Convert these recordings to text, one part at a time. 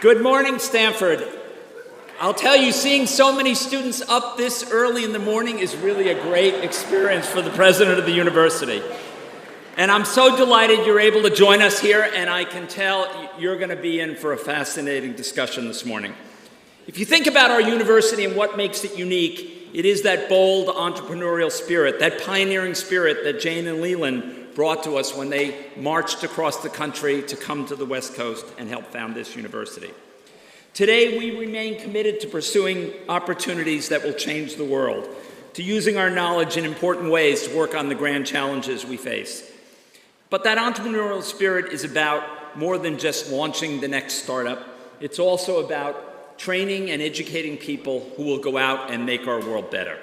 Good morning, Stanford. I'll tell you, seeing so many students up this early in the morning is really a great experience for the president of the university. And I'm so delighted you're able to join us here, and I can tell you're going to be in for a fascinating discussion this morning. If you think about our university and what makes it unique, it is that bold entrepreneurial spirit, that pioneering spirit that Jane and Leland brought to us when they marched across the country to come to the West Coast and help found this university. Today, we remain committed to pursuing opportunities that will change the world, to using our knowledge in important ways to work on the grand challenges we face. But that entrepreneurial spirit is about more than just launching the next startup. It's also about training and educating people who will go out and make our world better.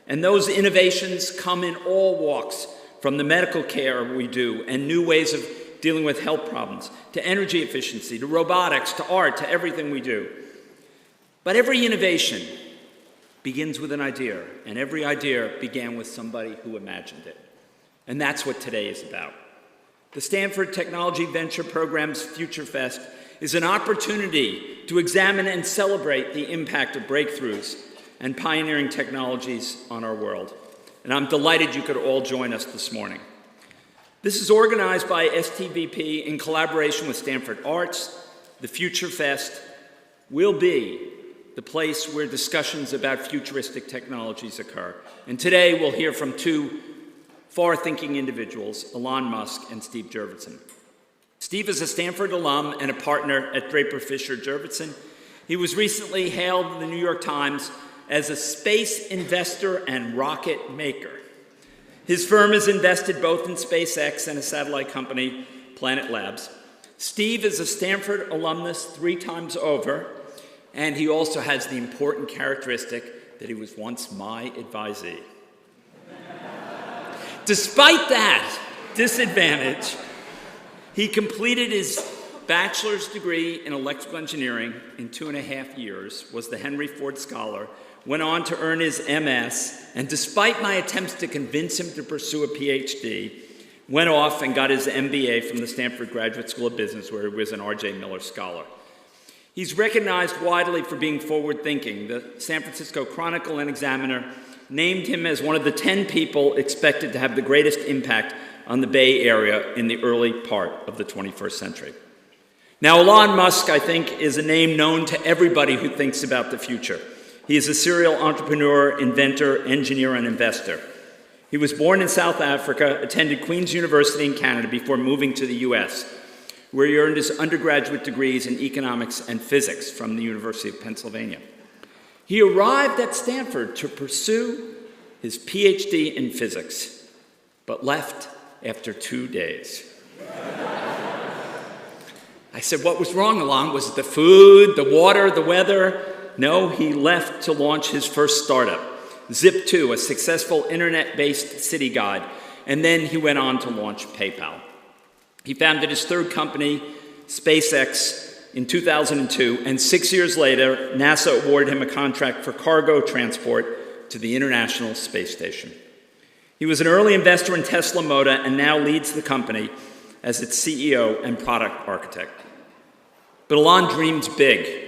And those innovations come in all walks, from the medical care we do and new ways of dealing with health problems, to energy efficiency, to robotics, to art, to everything we do. But every innovation begins with an idea, and every idea began with somebody who imagined it. And that's what today is about. The Stanford Technology Venture Program's Future Fest is an opportunity to examine and celebrate the impact of breakthroughs and pioneering technologies on our world. And I'm delighted you could all join us this morning. This is organized by STVP in collaboration with Stanford Arts. The Future Fest will be the place where discussions about futuristic technologies occur. And today we'll hear from two far-thinking individuals, Elon Musk and Steve Jurvetson. Steve is a Stanford alum and a partner at Draper Fisher Jurvetson. He was recently hailed in the New York Times as a space investor and rocket maker. His firm has invested both in SpaceX and a satellite company, Planet Labs. Steve is a Stanford alumnus 3 times over, and he also has the important characteristic that he was once my advisee. Despite that disadvantage, he completed his bachelor's degree in electrical engineering in 2.5 years, was the Henry Ford Scholar, went on to earn his MS, and despite my attempts to convince him to pursue a PhD, went off and got his MBA from the Stanford Graduate School of Business, where he was an R.J. Miller Scholar. He's recognized widely for being forward-thinking. The San Francisco Chronicle and Examiner named him as one of the 10 people expected to have the greatest impact on the Bay Area in the early part of the 21st century. Now, Elon Musk, I think, is a name known to everybody who thinks about the future. He is a serial entrepreneur, inventor, engineer, and investor. He was born in South Africa, attended Queen's University in Canada before moving to the US, where he earned his undergraduate degrees in economics and physics from the University of Pennsylvania. He arrived at Stanford to pursue his PhD in physics, but left after 2 days. I said, what was wrong, Elon? Was it the food, the water, the weather? No, he left to launch his first startup, Zip2, a successful internet-based city guide, and then he went on to launch PayPal. He founded his third company, SpaceX, in 2002, and 6 years later, NASA awarded him a contract for cargo transport to the International Space Station. He was an early investor in Tesla Motor and now leads the company as its CEO and product architect. But Elon dreams big.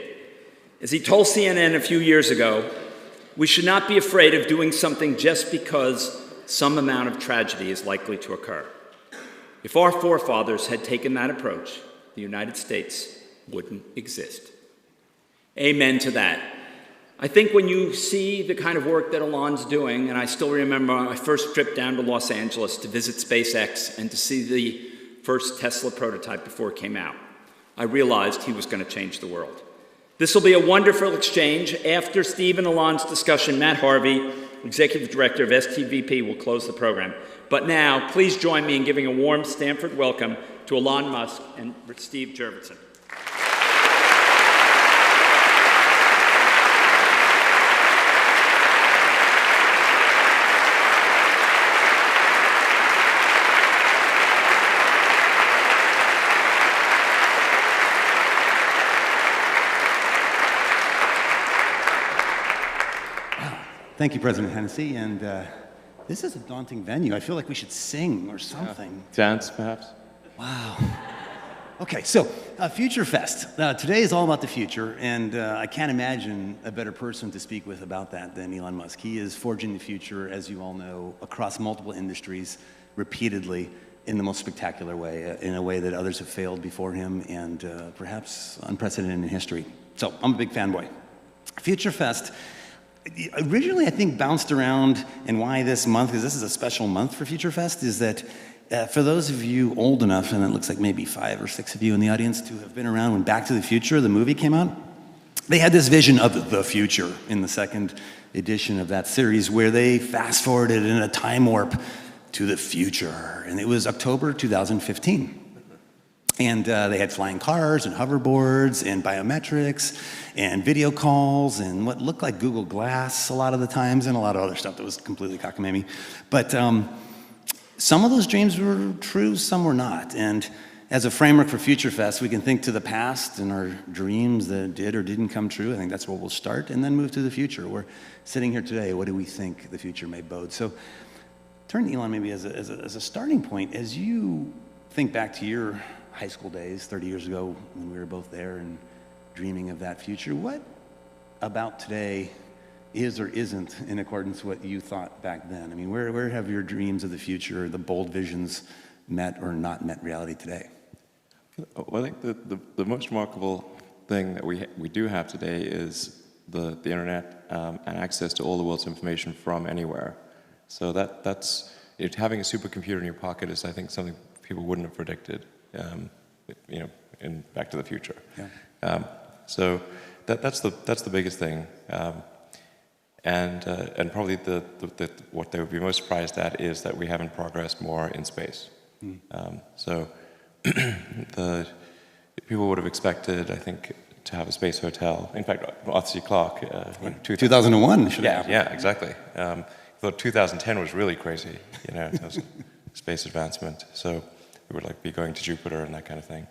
As he told CNN a few years ago, we should not be afraid of doing something just because some amount of tragedy is likely to occur. If our forefathers had taken that approach, the United States wouldn't exist. Amen to that. I think when you see the kind of work that Elon's doing, and I still remember my first trip down to Los Angeles to visit SpaceX and to see the first Tesla prototype before it came out, I realized he was going to change the world. This will be a wonderful exchange. After Steve and Elon's discussion, Matt Harvey, Executive Director of STVP, will close the program. But now, please join me in giving a warm Stanford welcome to Elon Musk and Steve Jurvetson. Thank you, President Hennessy, and this is a daunting venue. I feel like we should sing or something. Dance, perhaps? Wow. Okay, so Future Fest. Today is all about the future, and I can't imagine a better person to speak with about that than Elon Musk. He is forging the future, as you all know, across multiple industries, repeatedly, in the most spectacular way, in a way that others have failed before him, and perhaps unprecedented in history. So I'm a big fanboy. Future Fest originally, I think, bounced around, and why this month, because this is a special month for Future Fest, is that for those of you old enough, and it looks like maybe 5 or 6 of you in the audience to have been around when Back to the Future, the movie, came out, they had this vision of the future in the second edition of that series where they fast-forwarded in a time warp to the future, and it was October 2015. And they had flying cars and hoverboards and biometrics and video calls and what looked like Google Glass a lot of the times and a lot of other stuff that was completely cockamamie. But some of those dreams were true, some were not. And as a framework for Future Fest, we can think to the past and our dreams that did or didn't come true. I think that's where we'll start, and then move to the future. We're sitting here today. What do we think the future may bode? So turn to Elon maybe as a starting point. As you think back to your high school days 30 years ago when we were both there and dreaming of that future, what about today is or isn't in accordance with what you thought back then? I mean, where have your dreams of the future, the bold visions, met or not met reality today? Well, I think the most remarkable thing that we do have today is the internet and access to all the world's information from anywhere. So that's having a supercomputer in your pocket is, I think, something people wouldn't have predicted, in Back to the Future. Yeah. So that's the biggest thing. And probably what they would be most surprised at is that we haven't progressed more in space. So people would have expected, I think, to have a space hotel. In fact, Arthur C. Clarke, 2001 should have happened. Yeah, exactly. Thought 2010 was really crazy, in terms of space advancement. So we would be going to Jupiter and that kind of thing.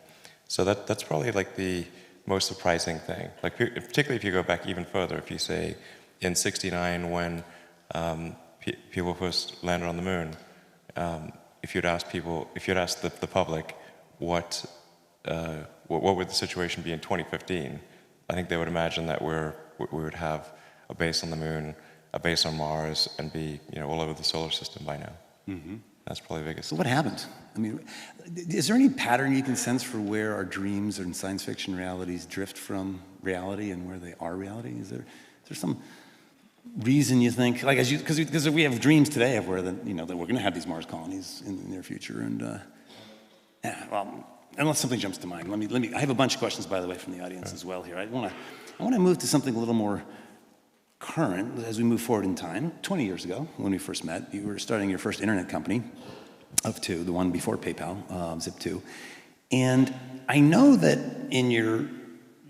So that's probably the most surprising thing. Particularly if you go back even further, if you say in '69 when people first landed on the moon, if you'd asked the public what would the situation be in 2015, I think they would imagine that we would have a base on the moon, a base on Mars, and be all over the solar system by now. Mm-hmm. That's probably the biggest. So what happened? I mean, is there any pattern you can sense for where our dreams and science fiction realities drift from reality and where they are reality? Is there some reason you think, because we have dreams today of where that we're going to have these Mars colonies in the near future, and unless something jumps to mind, let me. I have a bunch of questions, by the way, from the audience as well here. I want to move to something a little more current as we move forward in time. 20 years ago, when we first met, you were starting your first internet company of 2, the one before PayPal, Zip2. And I know that in your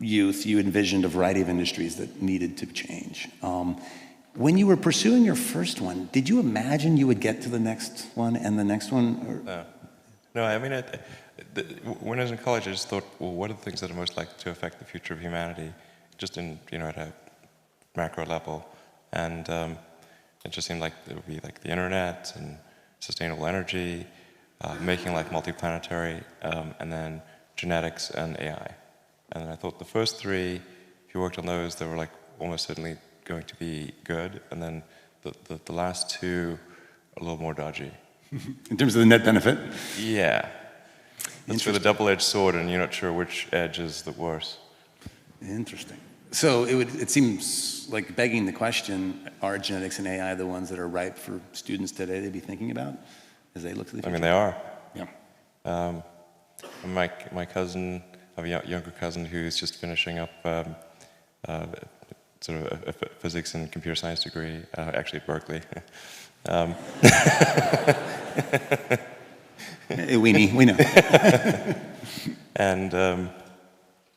youth, you envisioned a variety of industries that needed to change. When you were pursuing your first one, did you imagine you would get to the next one and the next one? No, I mean, when I was in college, I just thought, well, what are the things that are most likely to affect the future of humanity, just in, at a macro level? And it just seemed like it would be the internet and sustainable energy, making life multiplanetary, and then genetics and AI. And I thought the first 3, if you worked on those, they were almost certainly going to be good, and then the last 2 are a little more dodgy. In terms of the net benefit? Yeah. It's with a double-edged sword, and you're not sure which edge is the worse. Interesting. So it seems like begging the question, are genetics and AI the ones that are ripe for students today to be thinking about as they look to the future? I mean, they are. Yeah. My cousin, I have a younger cousin who's just finishing up sort of a physics and computer science degree, actually at Berkeley. We know. And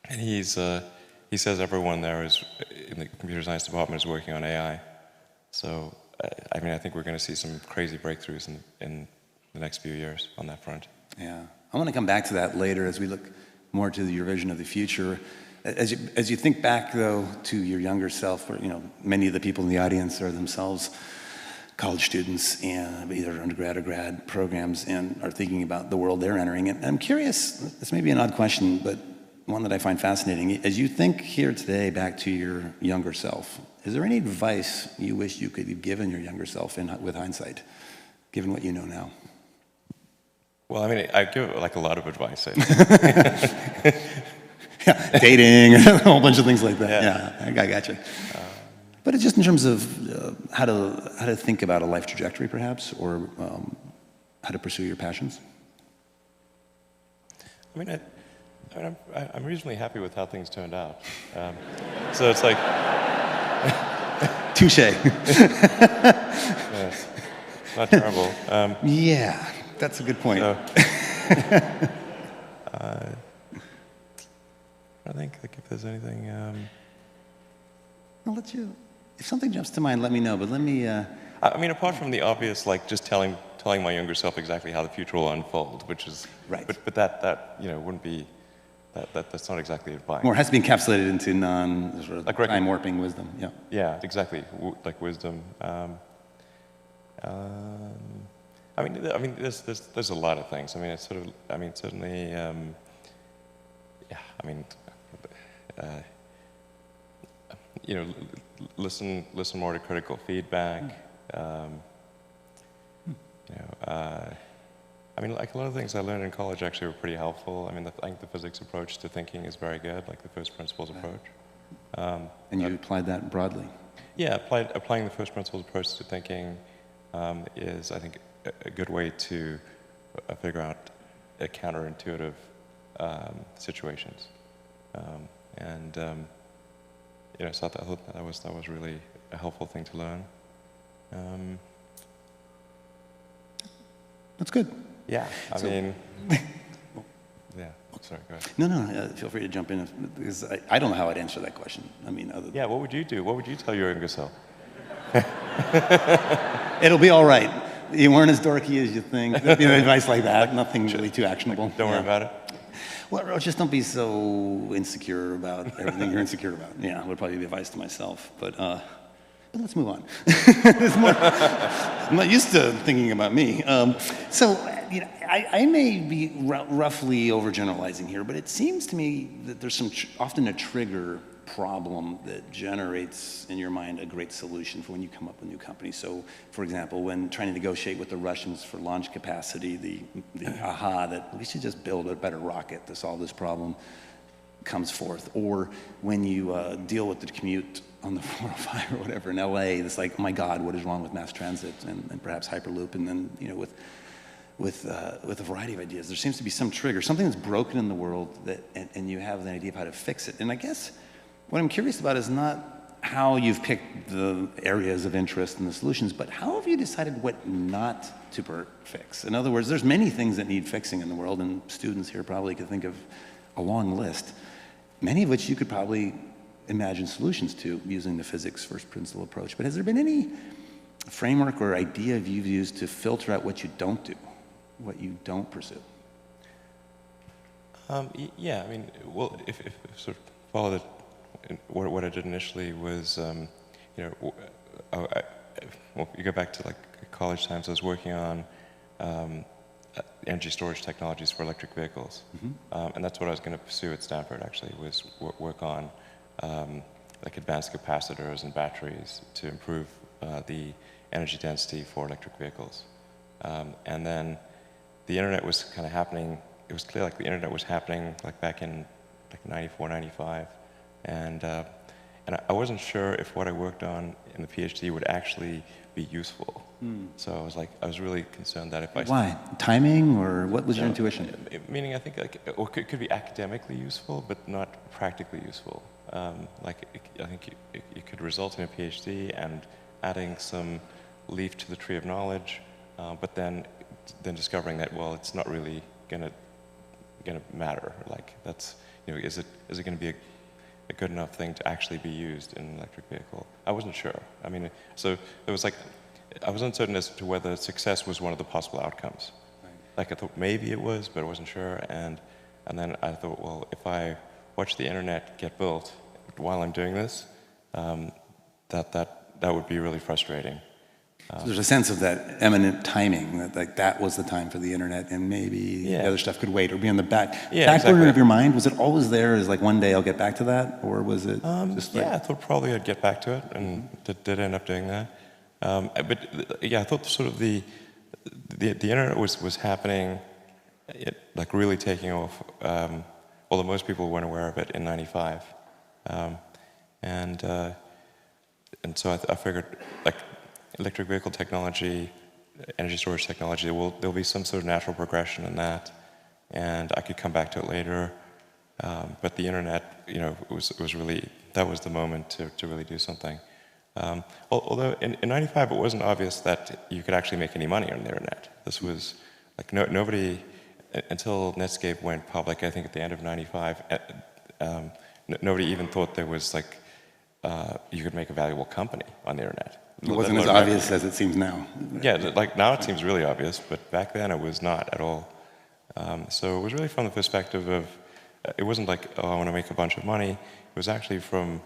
he says everyone there is in the computer science department is working on AI. So I think we're going to see some crazy breakthroughs in the next few years on that front. Yeah, I want to come back to that later as we look more to your vision of the future. As you think back though to your younger self, where many of the people in the audience are themselves college students and either undergrad or grad programs and are thinking about the world they're entering. And I'm curious, this may be an odd question, but one that I find fascinating. As you think here today back to your younger self, is there any advice you wish you could have given your younger self with hindsight, given what you know now? Well, I mean, I give like a lot of advice. I think. Yeah, dating, a whole bunch of things like that. Yeah. Yeah, I got you. But it's just in terms of how to think about a life trajectory, perhaps, or how to pursue your passions. I mean, I'm reasonably happy with how things turned out. So it's like... Touche. Yes, not terrible. Yeah, that's a good point. So, I think like if there's anything... I'll let you... If something jumps to mind, let me know, but let me... I mean, apart from the obvious, like just telling my younger self exactly how the future will unfold, which is... Right. But that wouldn't be... That's not exactly advice. More has to be encapsulated into sort of Like time warping wisdom. Yeah. Yeah, exactly. Like wisdom. I mean, there's a lot of things. I mean, it's sort of. I mean, certainly. Yeah. I mean, listen more to critical feedback. I mean, like a lot of things I learned in college actually were pretty helpful. I mean, I think the physics approach to thinking is very good, like the first principles approach. And you applied that broadly? Yeah, applying the first principles approach to thinking is, I think, a good way to figure out counterintuitive situations. So I thought that was really a helpful thing to learn. That's good. Yeah, I mean, yeah. Sorry, go ahead. No, feel free to jump in, because I don't know how I'd answer that question. I mean, other than... Yeah, what would you do? What would you tell your younger self? It'll be all right. You weren't as dorky as you think. Advice like that, nothing really too actionable. Don't worry about it. Well, just don't be so insecure about everything you're insecure about. Yeah, would probably be advice to myself. But let's move on. I'm not used to thinking about me. I may be roughly overgeneralizing here, but it seems to me that there's often a trigger problem that generates in your mind a great solution for when you come up with new companies. So, for example, when trying to negotiate with the Russians for launch capacity, the aha that we should just build a better rocket to solve this problem comes forth. Or when you deal with the commute on the 405 or whatever in LA, it's like, oh my God, what is wrong with mass transit and perhaps Hyperloop? And then, with a variety of ideas, there seems to be some trigger, something that's broken in the world and you have an idea of how to fix it. And I guess what I'm curious about is not how you've picked the areas of interest and the solutions, but how have you decided what not to fix? In other words, there's many things that need fixing in the world, and students here probably could think of a long list, many of which you could probably imagine solutions to using the physics first principle approach. But has there been any framework or idea you've used to filter out what you don't do, what you don't pursue? Yeah, I mean, well, if sort of follow that. What I did initially was, you go back to like college times. I was working on energy storage technologies for electric vehicles, and that's what I was going to pursue at Stanford. Actually, was work on like advanced capacitors and batteries to improve the energy density for electric vehicles. And then the internet was kind of happening. It was clear like the internet was happening like back in like 94, 95. And I wasn't sure if what I worked on in the PhD would actually be useful. So I was really concerned that if I... Why? Timing, or what was your intuition? Meaning, I think or it could be academically useful, but not practically useful. I think it could result in a PhD and adding some leaf to the tree of knowledge, but then discovering that, well, it's not really gonna matter. Like that's, is it going to be a good enough thing to actually be used in an electric vehicle? I wasn't sure. I mean, so it was like, I was uncertain as to whether success was one of the possible outcomes. Right. Like I thought maybe it was, but I wasn't sure. And then I thought, well, if I watch the internet get built while I'm doing this, that would be really frustrating. So there's a sense of that eminent timing, that like that was the time for the internet, and maybe the other stuff could wait or be on the back burner of your mind. Was it always there as like one day I'll get back to that, or was it just like... Yeah, I thought probably I'd get back to it, and did end up doing that. But yeah, I thought sort of the internet was happening, like really taking off, although most people weren't aware of it in '95, and so I figured like electric vehicle technology, energy storage technology, there'll be some sort of natural progression in that, and I could come back to it later. But the internet, you know, was really, that was the moment to really do something. Although in '95 it wasn't obvious that you could actually make any money on the internet. This was like nobody, until Netscape went public, I think at the end of '95, nobody even thought there was like you could make a valuable company on the internet. It wasn't as obvious as it seems now. Yeah, like now it seems really obvious, but back then it was not at all. So it was really from the perspective of, it wasn't like, oh, I want to make a bunch of money. It was actually from,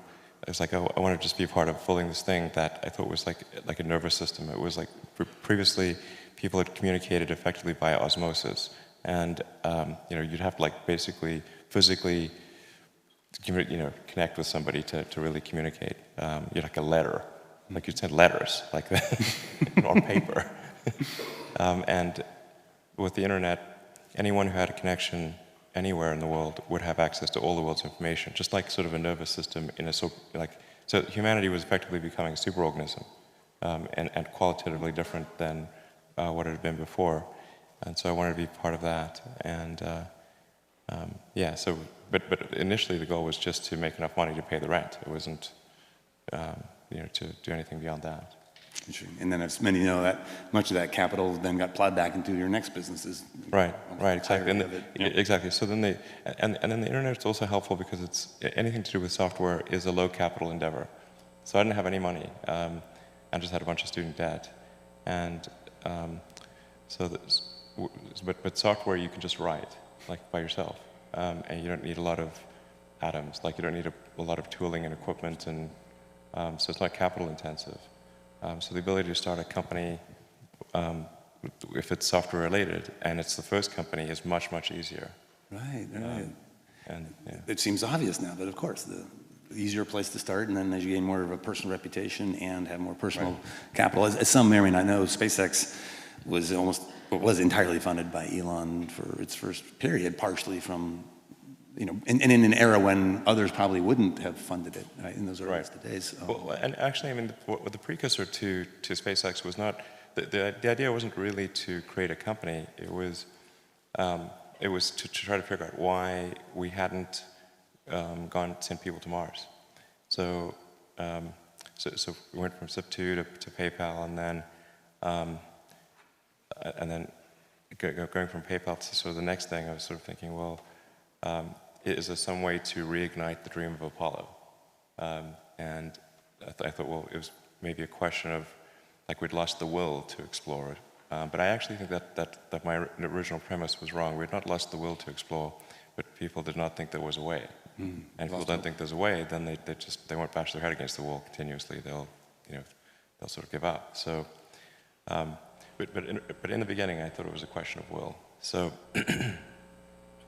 it's like, oh, I want to just be a part of building this thing that I thought was like a nervous system. It was like previously people had communicated effectively by osmosis, and you know, you'd have to like basically physically, you know, connect with somebody to really communicate. You're like a letter. Like you'd send letters like that on paper. And with the internet, anyone who had a connection anywhere in the world would have access to all the world's information, just like sort of a nervous system in a so humanity was effectively becoming a superorganism, and qualitatively different than what it had been before. And so I wanted to be part of that. And yeah, so but initially the goal was just to make enough money to pay the rent. It wasn't you know, to do anything beyond that. And then, as many know, that much of that capital then got plowed back into your next businesses. Right, exactly. And exactly. So then and then the internet is also helpful because it's anything to do with software is a low capital endeavor. So I didn't have any money. I just had a bunch of student debt, and but software you can just write like by yourself, and you don't need a lot of atoms. Like you don't need a lot of tooling and equipment and so it's not capital intensive. So the ability to start a company, if it's software related, and it's the first company, is much, much easier. Right. And yeah. It seems obvious now, but of course, the easier place to start, and then as you gain more of a personal reputation and have more personal capital, as some may or may not know, SpaceX was entirely funded by Elon for its first period, partially from, you know, and in an era when others probably wouldn't have funded it, right, in those earliest days. Well, and actually, I mean, the precursor to SpaceX was not, the idea wasn't really to create a company. It was to try to figure out why we hadn't sent people to Mars. So we went from SIP2 to PayPal, and then going from PayPal to sort of the next thing, I was sort of thinking, well, is there some way to reignite the dream of Apollo? And I thought, well, it was maybe a question of, like, we'd lost the will to explore it. But I actually think that my original premise was wrong. We had not lost the will to explore, but people did not think there was a way. And if people don't think there's a way, then they won't bash their head against the wall continuously. They'll sort of give up. So, but in the beginning, I thought it was a question of will. So,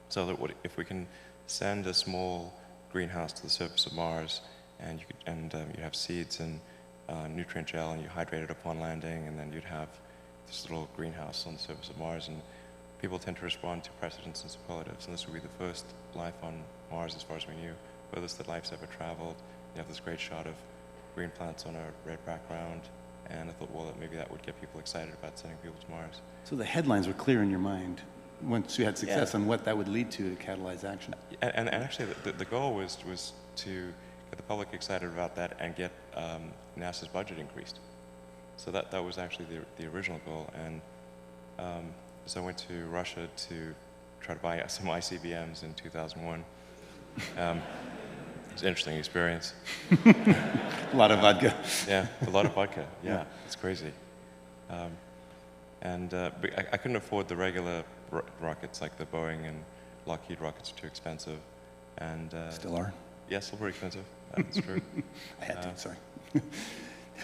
so that if we can send a small greenhouse to the surface of Mars, and you have seeds and nutrient gel, and you hydrate it upon landing, and then you'd have this little greenhouse on the surface of Mars, and people tend to respond to precedents and superlatives, and this would be the first life on Mars as far as we knew, furthest that life's ever traveled. You have this great shot of green plants on a red background, and I thought, well, maybe that would get people excited about sending people to Mars. So the headlines were clear in your mind once you had success on what that would lead to catalyze action. And actually, the goal was to get the public excited about that and get NASA's budget increased. So that was actually the original goal. And so I went to Russia to try to buy some ICBMs in 2001. It was an interesting experience. A lot of vodka. Yeah, a lot of vodka. Yeah, it's crazy. But I couldn't afford the regular rockets, like the Boeing and Lockheed rockets are too expensive. And still are? Yeah, still pretty expensive. That's true. I had to, sorry.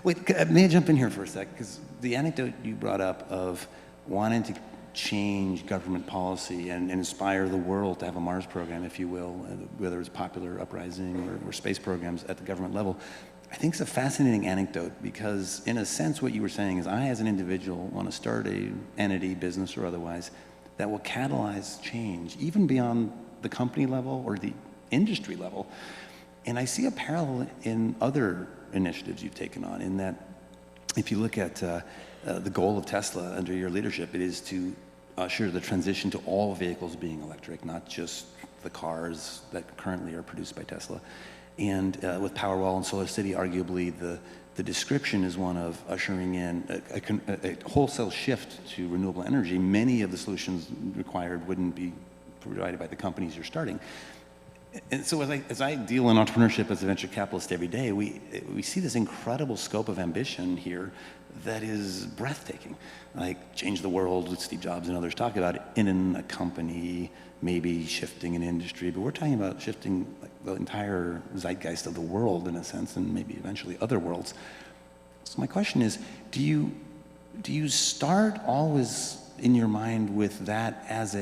Wait, may I jump in here for a sec? Because the anecdote you brought up of wanting to change government policy and inspire the world to have a Mars program, if you will, whether it's popular uprising or space programs at the government level, I think it's a fascinating anecdote because in a sense what you were saying is I as an individual want to start a entity, business or otherwise, that will catalyze change even beyond the company level or the industry level. And I see a parallel in other initiatives you've taken on in that if you look at the goal of Tesla under your leadership, it is to usher the transition to all vehicles being electric, not just the cars that currently are produced by Tesla. And with Powerwall and Solar City, arguably the description is one of ushering in a wholesale shift to renewable energy. Many of the solutions required wouldn't be provided by the companies you're starting. And so as I deal in entrepreneurship as a venture capitalist every day, we see this incredible scope of ambition here that is breathtaking. Like change the world, what Steve Jobs and others talk about in a company, maybe shifting an industry, but we're talking about shifting like the entire zeitgeist of the world in a sense, and maybe eventually other worlds. So my question is, do you start always in your mind with that as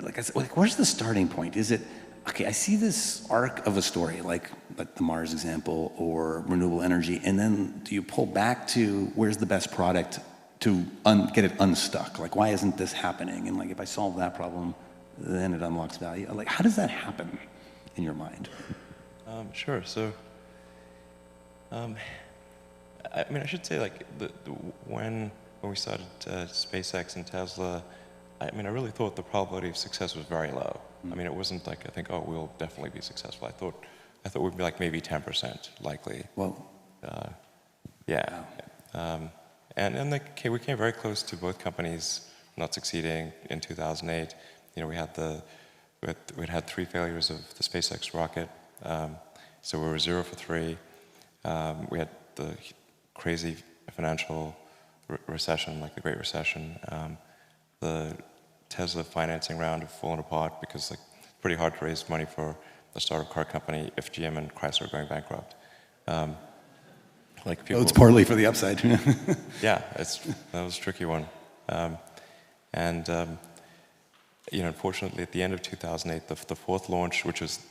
like where's the starting point? Is it, okay, I see this arc of a story, like the Mars example or renewable energy, and then do you pull back to where's the best product to get it unstuck? Like, why isn't this happening? And like, if I solve that problem, then it unlocks value. Like, how does that happen in your mind? Sure. So, I mean, I should say, like, when we started SpaceX and Tesla, I mean, I really thought the probability of success was very low. I mean, it wasn't like I think, oh, we'll definitely be successful. I thought we'd be like maybe 10% likely. Well, yeah. Wow. And we came very close to both companies not succeeding in 2008. You know, we had 3 failures of the SpaceX rocket, so we were 0 for 3. We had the crazy financial recession, like the Great Recession. The Tesla financing round had fallen apart because like it's pretty hard to raise money for a startup car company if GM and Chrysler are going bankrupt. Like people, it's partly for the upside. Yeah, that was a tricky one. You know, unfortunately, at the end of 2008, the 4th launch,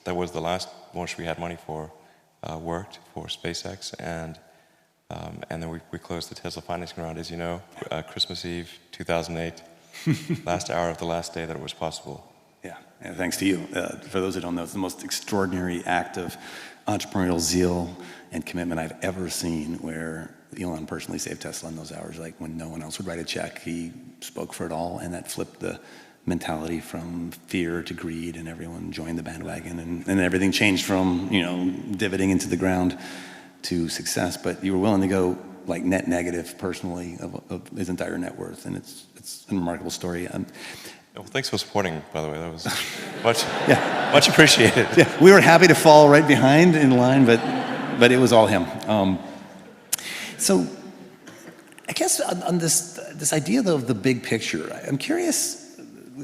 that was the last launch we had money for, worked for SpaceX, and then we closed the Tesla financing round, as you know, Christmas Eve 2008. Last hour of the last day that it was possible. Yeah, and thanks to you. For those who don't know, it's the most extraordinary act of entrepreneurial zeal and commitment I've ever seen, where Elon personally saved Tesla in those hours, like when no one else would write a check. He spoke for it all, and that flipped the mentality from fear to greed, and everyone joined the bandwagon, and everything changed from, you know, divoting into the ground to success. But you were willing to go like net negative personally of his entire net worth, and it's a remarkable story. Well, thanks for supporting, by the way. That was much appreciated. Yeah, we were happy to fall right behind in line, but it was all him. So I guess on this idea though of the big picture, I'm curious.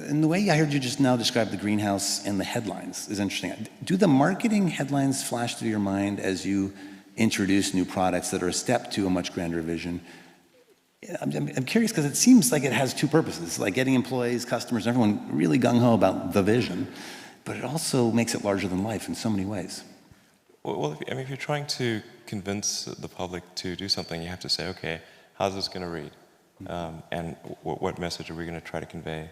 In the way I heard you just now describe the greenhouse and the headlines is interesting. Do the marketing headlines flash through your mind as you introduce new products that are a step to a much grander vision? I'm curious because it seems like it has 2 purposes, like getting employees, customers, everyone really gung-ho about the vision, but it also makes it larger than life in so many ways. Well, if you're trying to convince the public to do something, you have to say, okay, how's this going to read? And what message are we going to try to convey?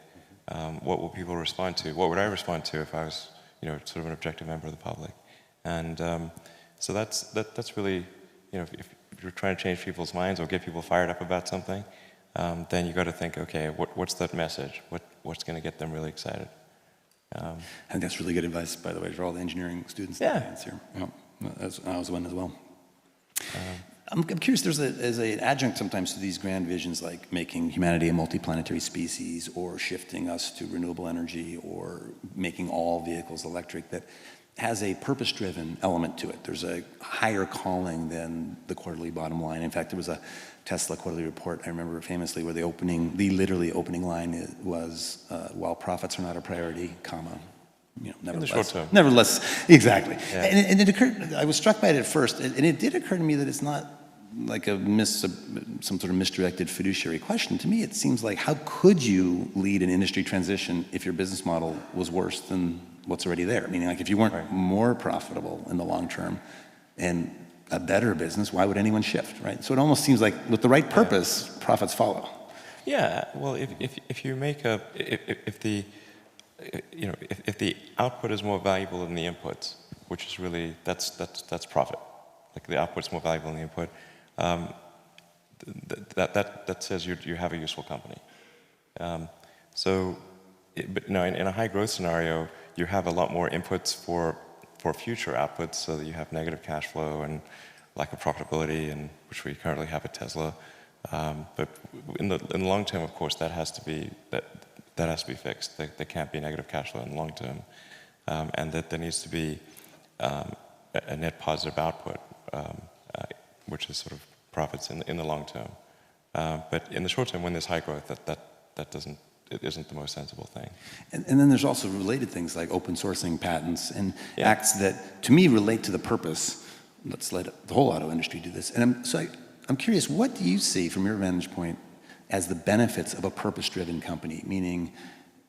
What will people respond to? What would I respond to if I was, you know, sort of an objective member of the public? And so that's really, you know, if you're trying to change people's minds or get people fired up about something, then you got to think, okay, what's that message? What's going to get them really excited? I think that's really good advice, by the way, for all the engineering students in the audience here. Yeah, I was one as well. I'm curious, there's an adjunct sometimes to these grand visions, like making humanity a multiplanetary species, or shifting us to renewable energy, or making all vehicles electric, that has a purpose-driven element to it. There's a higher calling than the quarterly bottom line. In fact, there was a Tesla quarterly report, I remember famously, where the literally opening line was, while profits are not a priority, comma, you know, nevertheless. In the short term. Nevertheless, exactly. Yeah. And it occurred, I was struck by it at first, and it did occur to me that it's not like some sort of misdirected fiduciary question. To me, it seems like, how could you lead an industry transition if your business model was worse than what's already there? Meaning, like, if you weren't more profitable in the long term and a better business, why would anyone shift, right? So it almost seems like with the right purpose, profits follow. Yeah, well, if you make if the if the output is more valuable than the inputs, which is really that's profit. Like the output's more valuable than the input. That says you have a useful company. But no, in a high growth scenario, you have a lot more inputs for future outputs, so that you have negative cash flow and lack of profitability, and which we currently have at Tesla. But in the long term, of course, that has to be fixed. There can't be negative cash flow in the long term, and that there needs to be a net positive output, which is sort of profits in the long term. But in the short term, when there's high growth, it isn't the most sensible thing. And then there's also related things like open sourcing patents and acts that, to me, relate to the purpose. Let's let the whole auto industry do this. And I'm curious, what do you see from your vantage point as the benefits of a purpose-driven company? Meaning,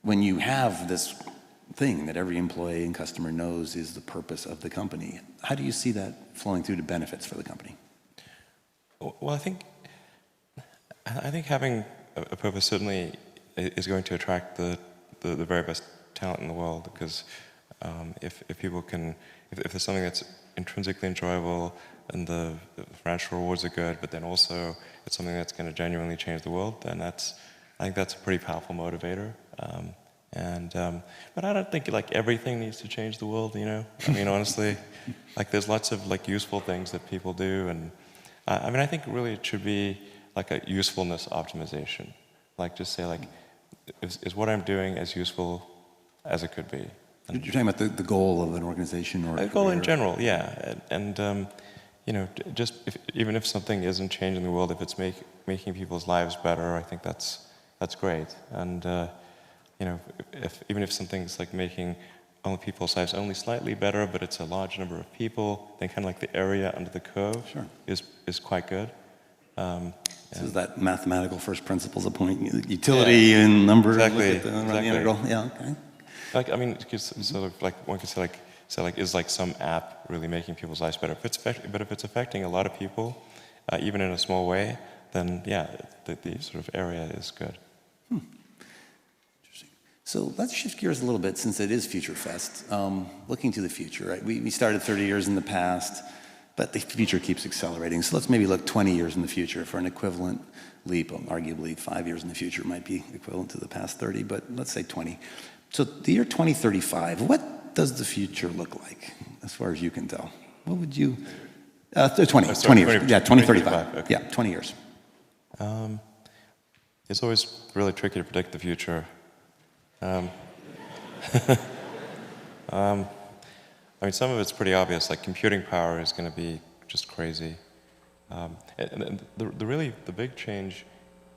when you have this thing that every employee and customer knows is the purpose of the company, how do you see that flowing through to benefits for the company? Well, I think having a purpose certainly is going to attract the very best talent in the world, because if there's something that's intrinsically enjoyable and the financial rewards are good, but then also it's something that's going to genuinely change the world, then I think that's a pretty powerful motivator. But I don't think like everything needs to change the world, you know. I mean, honestly, like there's lots of like useful things that people do, and I mean, I think really it should be like a usefulness optimization. Like just say like, is what I'm doing as useful as it could be? You're talking about the goal of an organization or a goal in general, yeah. And you know, just even if something isn't changing the world, if it's making people's lives better, I think that's great. And you know, even if something's like making only people's lives only slightly better, but it's a large number of people, then kind of like the area under the curve is quite good. So is that mathematical first principles of point utility and number? Exactly. The integral. Yeah. Okay. Like, I mean, sort of like one could say like is like some app really making people's lives better? But if it's affecting a lot of people, even in a small way, then yeah, the sort of area is good. Interesting. So let's shift gears a little bit, since it is Future Fest. Looking to the future, right? We started 30 years in the past, but the future keeps accelerating. So let's maybe look 20 years in the future for an equivalent leap. Arguably 5 years in the future might be equivalent to the past 30, but let's say 20. So the year 2035, what does the future look like, as far as you can tell? What would you... 20 years. Yeah, 2035. Okay. Yeah, 20 years. It's always really tricky to predict the future. I mean, some of it's pretty obvious, like computing power is going to be just crazy. And the big change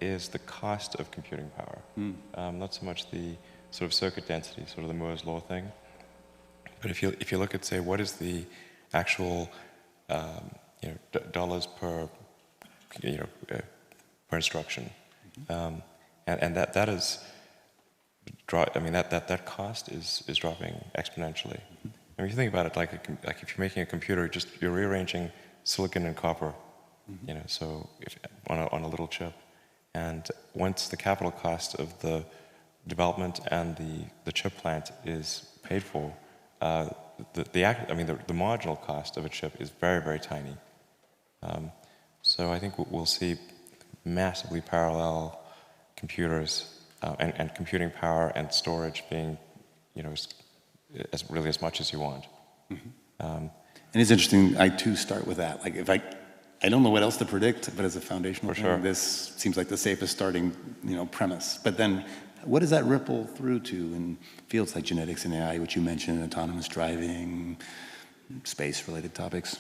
is the cost of computing power. Not so much the sort of circuit density, sort of the Moore's law thing. But if you look at, say, what is the actual dollars per per instruction, and that is that cost is dropping exponentially. I mean, if you think about it, like if you're making a computer, you're rearranging silicon and copper, so on a little chip, and once the capital cost of the development and the chip plant is paid for, the marginal cost of a chip is very, very tiny. So I think we'll see massively parallel computers and computing power and storage being, as much as you want. And it's interesting. I too start with that. Like, if I don't know what else to predict, but as a foundational thing, this seems like the safest starting, premise. But then, what does that ripple through to in fields like genetics and AI, which you mentioned, autonomous driving, space-related topics?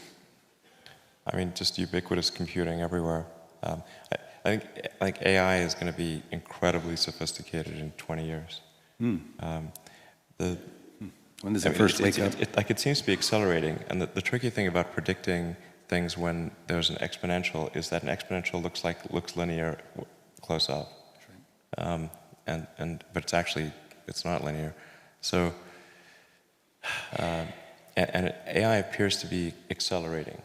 I mean, just ubiquitous computing everywhere. I think AI is going to be incredibly sophisticated in 20 years. When does it first wake up? It seems to be accelerating, and the tricky thing about predicting things when there's an exponential is that an exponential looks linear close up, but it's not linear. So and AI appears to be accelerating,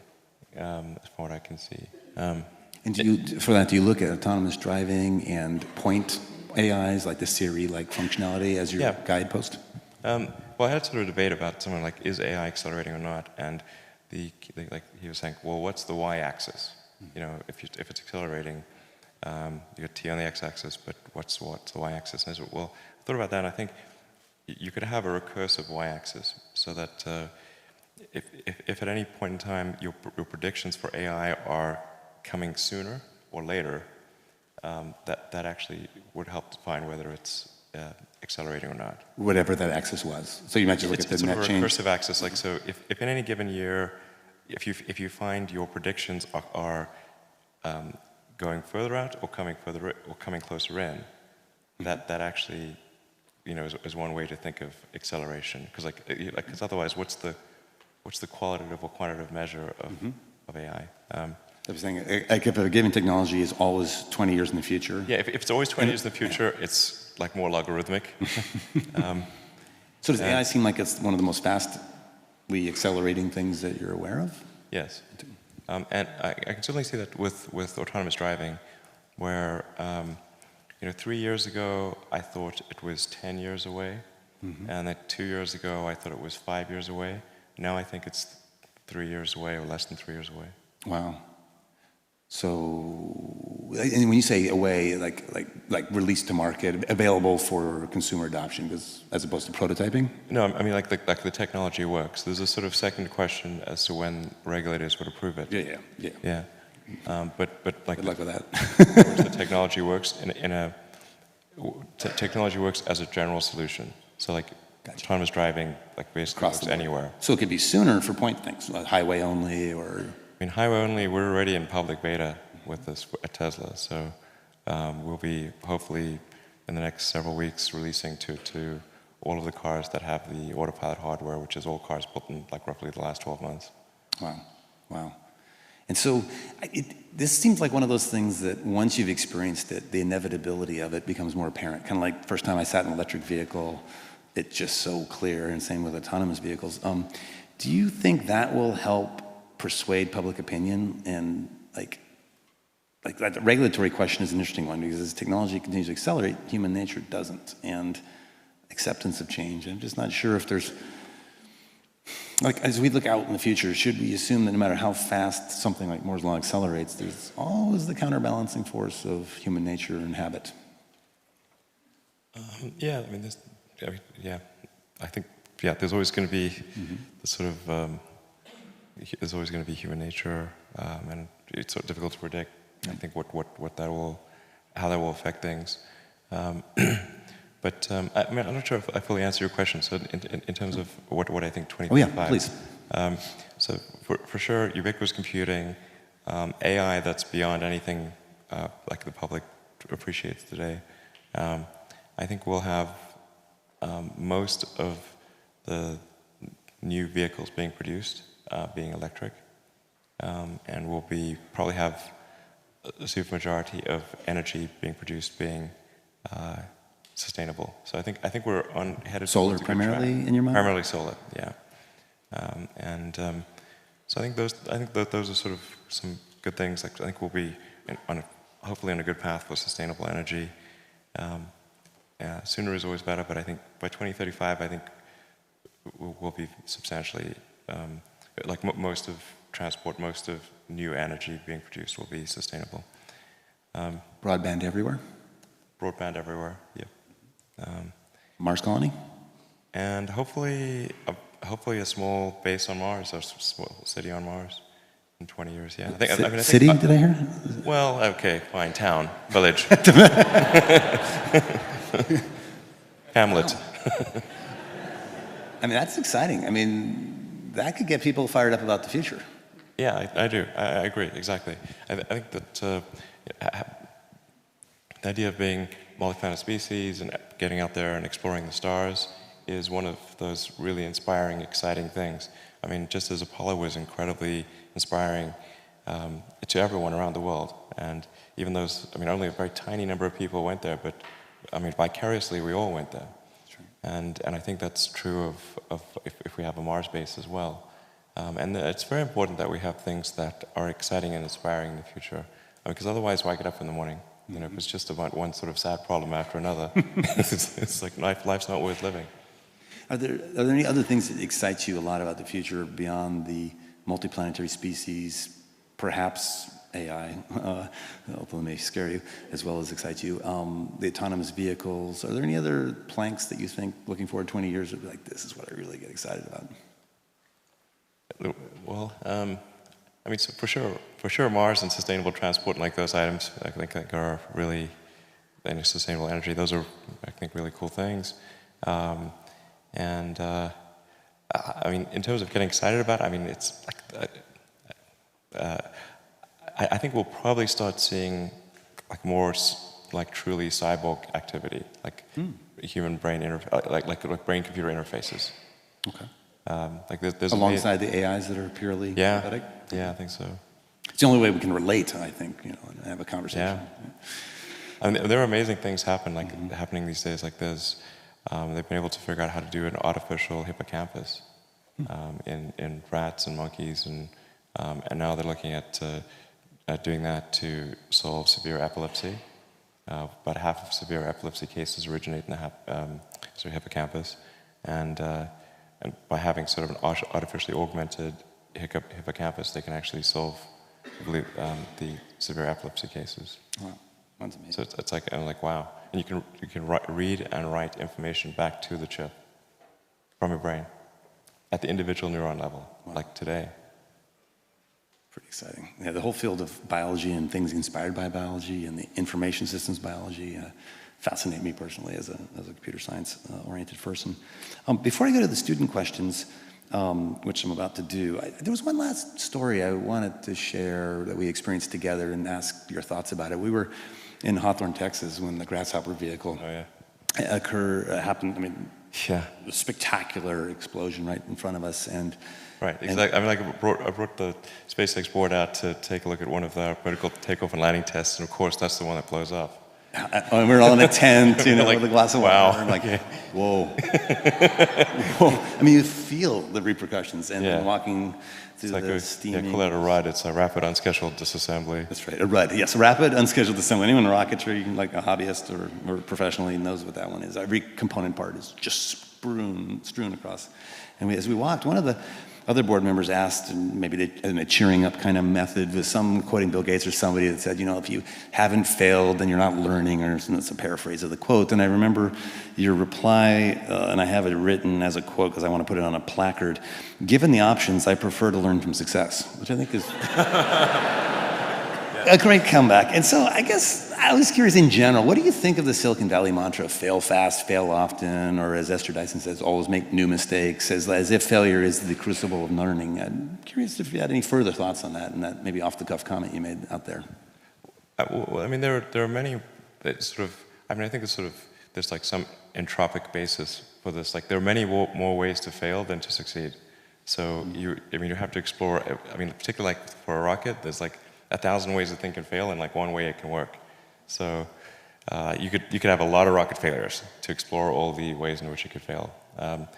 from what I can see. And do you look at autonomous driving and point AIs like the Siri-like functionality as your guidepost? Well, I had sort of a debate about something like, is AI accelerating or not? And like he was saying, well, what's the y-axis? You know, if it's accelerating, you got t on the x-axis, but what's the y-axis? And I said, well, I thought about that, and I think you could have a recursive y-axis, so that if at any point in time your predictions for AI are coming sooner or later, that actually would help define whether it's accelerating or not. Whatever that axis was. So you might just look at the net change. It's a recursive axis. Like, so if in any given year, if you find your predictions are going further out or coming closer in, that actually, you know, is one way to think of acceleration. Because otherwise, what's the qualitative or quantitative measure of AI? I was saying, like, if a given technology is always 20 years in the future. Yeah, if it's always 20 years in the future, it's like more logarithmic. So does AI seem like it's one of the most fastly accelerating things that you're aware of? Yes. And I can certainly see that with autonomous driving, where, 3 years ago, I thought it was 10 years away. And then 2 years ago, I thought it was 5 years away. Now I think it's 3 years away or less than 3 years away. Wow. So, and when you say away, like released to market, available for consumer adoption, as opposed to prototyping? No, I mean like the technology works. There's a sort of second question as to when regulators would approve it. Yeah. But like, good luck with that. The technology works technology works as a general solution. So like autonomous driving, like basically works anywhere. So it could be sooner for point things, like highway only, or. I mean, highway only, we're already in public beta with this at Tesla, so we'll be hopefully in the next several weeks releasing to all of the cars that have the autopilot hardware, which is all cars built in like roughly the last 12 months. Wow. And so this seems like one of those things that once you've experienced it, the inevitability of it becomes more apparent. Kind of like first time I sat in an electric vehicle, it's just so clear, and same with autonomous vehicles. Do you think that will help persuade public opinion? And like that regulatory question is an interesting one, because as technology continues to accelerate, human nature doesn't, and acceptance of change. I'm just not sure if there's, like, as we look out in the future, should we assume that no matter how fast something like Moore's law accelerates, there's always the counterbalancing force of human nature and habit? I think there's always going to be the sort of there's always going to be human nature, and it's sort of difficult to predict. I think how that will affect things. But I mean, I'm not sure if I fully answer your question. So in terms of what I think 2025. Oh yeah, please. So for sure, ubiquitous computing, AI that's beyond anything like the public appreciates today. I think we'll have most of the new vehicles being produced being electric, and we'll probably have a supermajority of energy being produced being sustainable. So I think we're headed solar primarily in your mind. Primarily solar, yeah. So I think those are sort of some good things. Like, I think we'll be hopefully on a good path for sustainable energy. Sooner is always better, but I think by 2035, I think we'll be substantially like most of transport, most of new energy being produced will be sustainable. Broadband everywhere? Broadband everywhere, yeah. Mars colony? And hopefully a small base on Mars, or a small city on Mars in 20 years, yeah. City, did I hear? Well, okay, fine, town, village. Hamlet. I mean, that's exciting. I mean, that could get people fired up about the future. Yeah, I do. I agree, exactly. I think that the idea of being multi-planet species and getting out there and exploring the stars is one of those really inspiring, exciting things. I mean, just as Apollo was incredibly inspiring to everyone around the world. And even those, I mean, only a very tiny number of people went there, but I mean, vicariously, we all went there. And I think that's true of if we have a Mars base as well. And it's very important that we have things that are exciting and inspiring in the future. Because otherwise, why get up in the morning? You know, if it's just about one sort of sad problem after another, it's like life's not worth living. Are there any other things that excite you a lot about the future beyond the multiplanetary species, perhaps AI, although it may scare you, as well as excite you, the autonomous vehicles? Are there any other planks that you think, looking forward 20 years, would be like, this is what I really get excited about? Well, I mean, so for sure, Mars and sustainable transport and like those items, I think are really, and sustainable energy. Those are, I think, really cool things. I mean, in terms of getting excited about it, I mean, it's like, I think we'll probably start seeing like more like truly cyborg activity, like human brain like brain-computer interfaces. Okay. Like there's alongside the AIs that are purely synthetic? Yeah, I think so. It's the only way we can relate, I think, you know, and have a conversation. Yeah. I mean, there are amazing things happening these days. Like they've been able to figure out how to do an artificial hippocampus in rats and monkeys, and now they're looking at doing that to solve severe epilepsy. About half of severe epilepsy cases originate in the hippocampus, and by having sort of an artificially augmented hippocampus, they can actually solve, I believe, the severe epilepsy cases. Wow, that's amazing. So it's like, I'm like, wow. And you can read and write information back to the chip from your brain at the individual neuron level, like today. Pretty exciting. Yeah, the whole field of biology and things inspired by biology and the information systems biology fascinate me personally as a computer science oriented person. Before I go to the student questions, which I'm about to do, there was one last story I wanted to share that we experienced together and ask your thoughts about it. We were in Hawthorne, Texas, when the Grasshopper vehicle happened. I mean, a spectacular explosion right in front of us, and right, exactly. I mean, like I brought the SpaceX board out to take a look at one of the vertical takeoff and landing tests, and of course, that's the one that blows up. And we're all in a tent, you know, like, with a glass of water. I'm like, whoa. Whoa. I mean, you feel the repercussions, and then walking through the steaming. Yeah, call it a RUD. It's a rapid unscheduled disassembly. That's right, a RUD. Yes, rapid unscheduled assembly. Anyone in rocketry, like a hobbyist or professionally, knows what that one is. Every component part is just strewn across. And as we walked, one of the other board members asked, and maybe in a cheering up kind of method, with some quoting Bill Gates or somebody that said, you know, if you haven't failed, then you're not learning, or it's a paraphrase of the quote. And I remember your reply, and I have it written as a quote because I want to put it on a placard. Given the options, I prefer to learn from success, which I think is a great comeback. And so I guess I was curious in general, what do you think of the Silicon Valley mantra, fail fast, fail often, or as Esther Dyson says, always make new mistakes, as if failure is the crucible of learning? I'm curious if you had any further thoughts on that, and that maybe off-the-cuff comment you made out there. Well, I mean, there are many that sort of, I mean, I think it's sort of, there's like some entropic basis for this. Like, there are many more ways to fail than to succeed. So, you have to explore, I mean, particularly like for a rocket, there's like 1,000 ways to think and fail, and like one way it can work. So you could have a lot of rocket failures to explore all the ways in which it could fail. But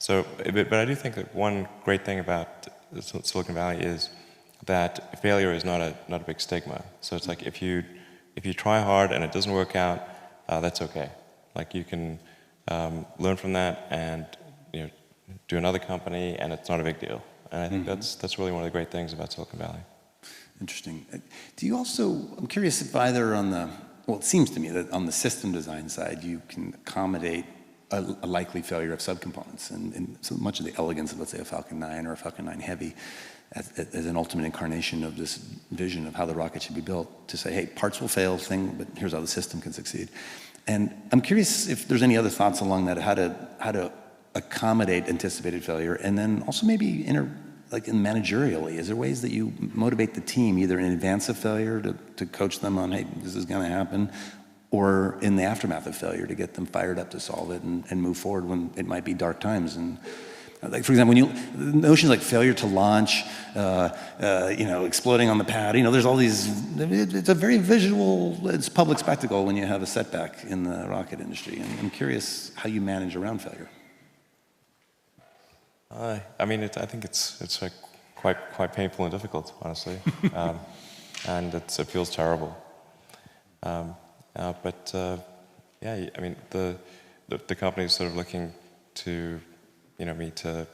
I do think that one great thing about Silicon Valley is that failure is not a big stigma. So it's like if you try hard and it doesn't work out, that's okay. Like you can learn from that and do another company, and it's not a big deal. And I think that's really one of the great things about Silicon Valley. Interesting. Do you also, I'm curious if either on the, well, it seems to me that on the system design side, you can accommodate a likely failure of subcomponents, and so much of the elegance of, let's say, a Falcon 9 or a Falcon 9 Heavy as an ultimate incarnation of this vision of how the rocket should be built, to say, hey, parts will fail, but here's how the system can succeed. And I'm curious if there's any other thoughts along that, how to accommodate anticipated failure, and then also maybe like in managerially, is there ways that you motivate the team either in advance of failure to coach them on, hey, this is going to happen, or in the aftermath of failure to get them fired up to solve it and move forward when it might be dark times? And Like, for example, notions like failure to launch, exploding on the pad, there's all these, it's a very visual, it's public spectacle when you have a setback in the rocket industry. And I'm curious how you manage around failure. I think it's like quite painful and difficult, honestly, and it feels terrible. The company is sort of looking to, me to,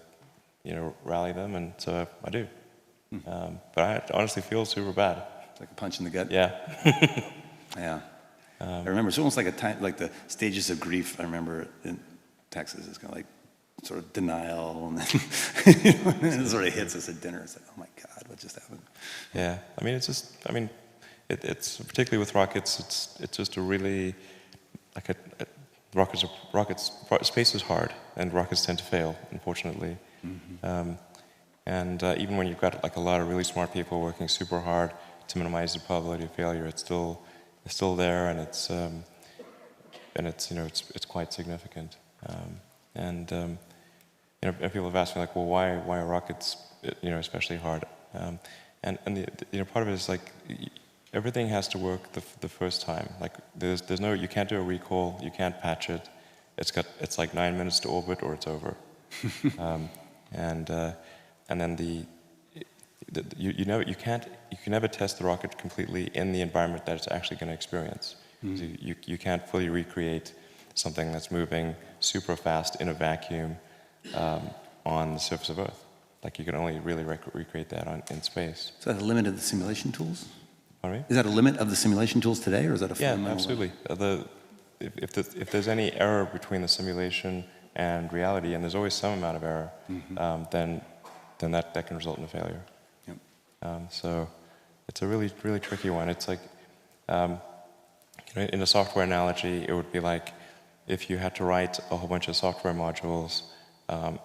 rally them, and so I do. But I honestly feel super bad. It's like a punch in the gut. Yeah. Yeah. I remember it's almost like like the stages of grief. I remember in Texas, it's kind of like sort of denial, and then it sort of hits us at dinner. It's like, oh my God, what just happened? Yeah. It's particularly with rockets. It's just a really rockets. Space is hard, and rockets tend to fail, unfortunately. Even when you've got a lot of really smart people working super hard to minimize the probability of failure, it's still there, and it's quite significant. And people have asked me well, why are rockets especially hard? Part of it is everything has to work the first time. You can't do a recall, you can't patch it. It's like 9 minutes to orbit or it's over. And then you can never test the rocket completely in the environment that it's actually going to experience. So you can't fully recreate something that's moving super fast in a vacuum on the surface of Earth. You can only really recreate that in space. Is that a limit of the simulation tools? Pardon me? Is that a limit of the simulation tools today, or is that a fundamental? Yeah, absolutely. If there's any error between the simulation and reality, and there's always some amount of error, then that can result in a failure. Yep. So it's a really, really tricky one. It's in a software analogy, it would be like if you had to write a whole bunch of software modules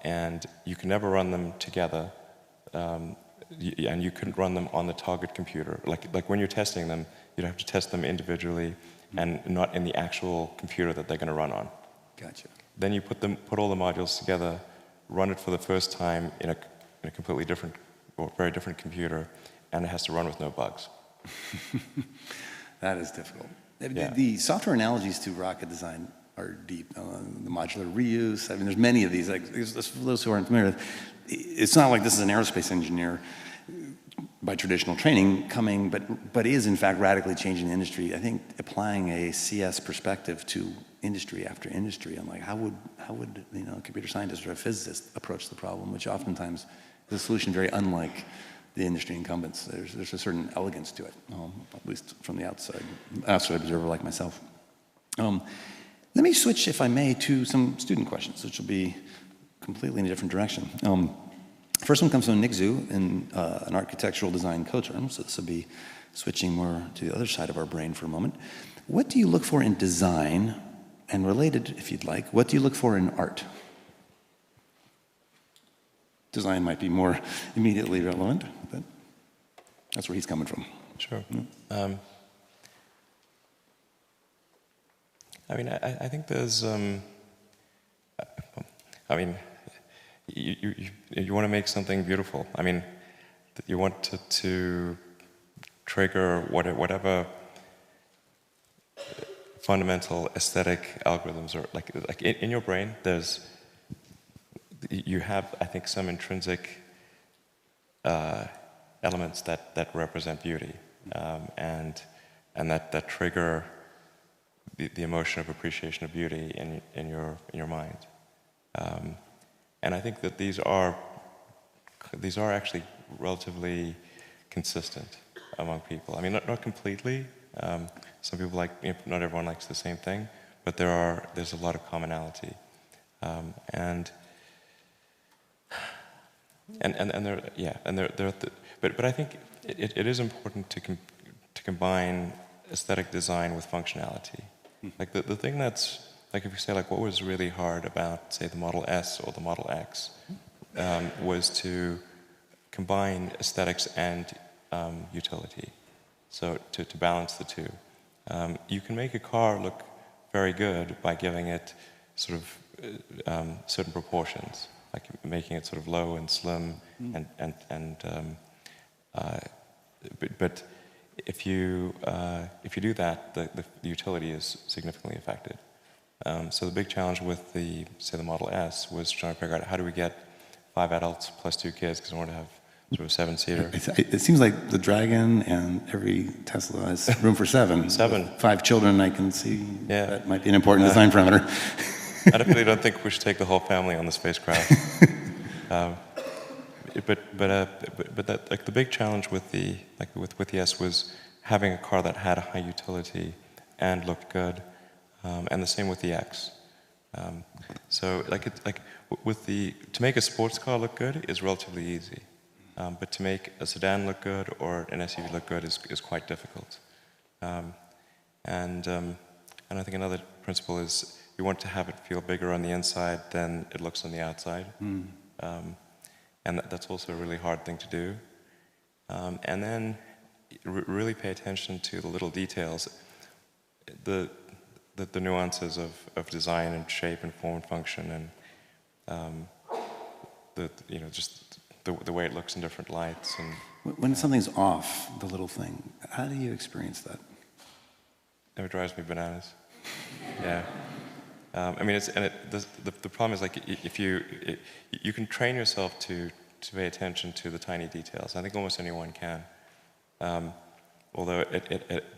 and you can never run them together, and you couldn't run them on the target computer. Like when you're testing them, you'd have to test them individually and not in the actual computer that they're going to run on. Gotcha. Then you put all the modules together, run it for the first time in a completely different or very different computer, and it has to run with no bugs. That is difficult. Yeah. The software analogies to rocket design are deep. The modular reuse, there's many of these. For those who aren't familiar, it's not like this is an aerospace engineer by traditional training coming, but is in fact radically changing the industry. I think applying a CS perspective to industry after industry, I'm how would a computer scientist or a physicist approach the problem, which oftentimes is a solution very unlike the industry incumbents. There's a certain elegance to it, at least from the outside observer like myself. Let me switch, if I may, to some student questions, which will be completely in a different direction. First one comes from Nick Zhu in an architectural design co-term, so this will be switching more to the other side of our brain for a moment. What do you look for in design, and related, if you'd like, what do you look for in art? Design might be more immediately relevant, but that's where he's coming from. Sure. I think there's, you want to make something beautiful. You want to trigger whatever fundamental aesthetic algorithms are like in your brain. You have, I think, some intrinsic elements that represent beauty, and that trigger the emotion of appreciation of beauty in your mind. And I think that these are actually relatively consistent among people. Not completely. Some people not everyone likes the same thing, but there's a lot of commonality. But I think it is important to combine aesthetic design with functionality. Like the thing that's if you say what was really hard about, say, the Model S or the Model X, was to combine aesthetics and utility. So to balance the two. You can make a car look very good by giving it sort of certain proportions. like making it sort of low and slim, but if you do that, the utility is significantly affected. So the big challenge with the Model S was trying to figure out how do we get 5 adults plus 2 kids, because we want to have sort of 7-seater. It seems like the Dragon and every Tesla has room for 7. 7. With 5 children, I can see Yeah. that might be an important design parameter. I definitely don't think we should take the whole family on the spacecraft. But that, like, the big challenge with the S was having a car that had a high utility and looked good, and the same with the X. So to make a sports car look good is relatively easy, but to make a sedan look good or an SUV look good is quite difficult. And I think another principle is you want to have it feel bigger on the inside than it looks on the outside. And that's also a really hard thing to do. And then really pay attention to the little details, the nuances of design and shape and form and function, and just the way it looks in different lights. And When something's off, the little thing, how do you experience that? it drives me bananas. Yeah. I mean, the problem is, like, if you can train yourself to pay attention to the tiny details. I think almost anyone can. Although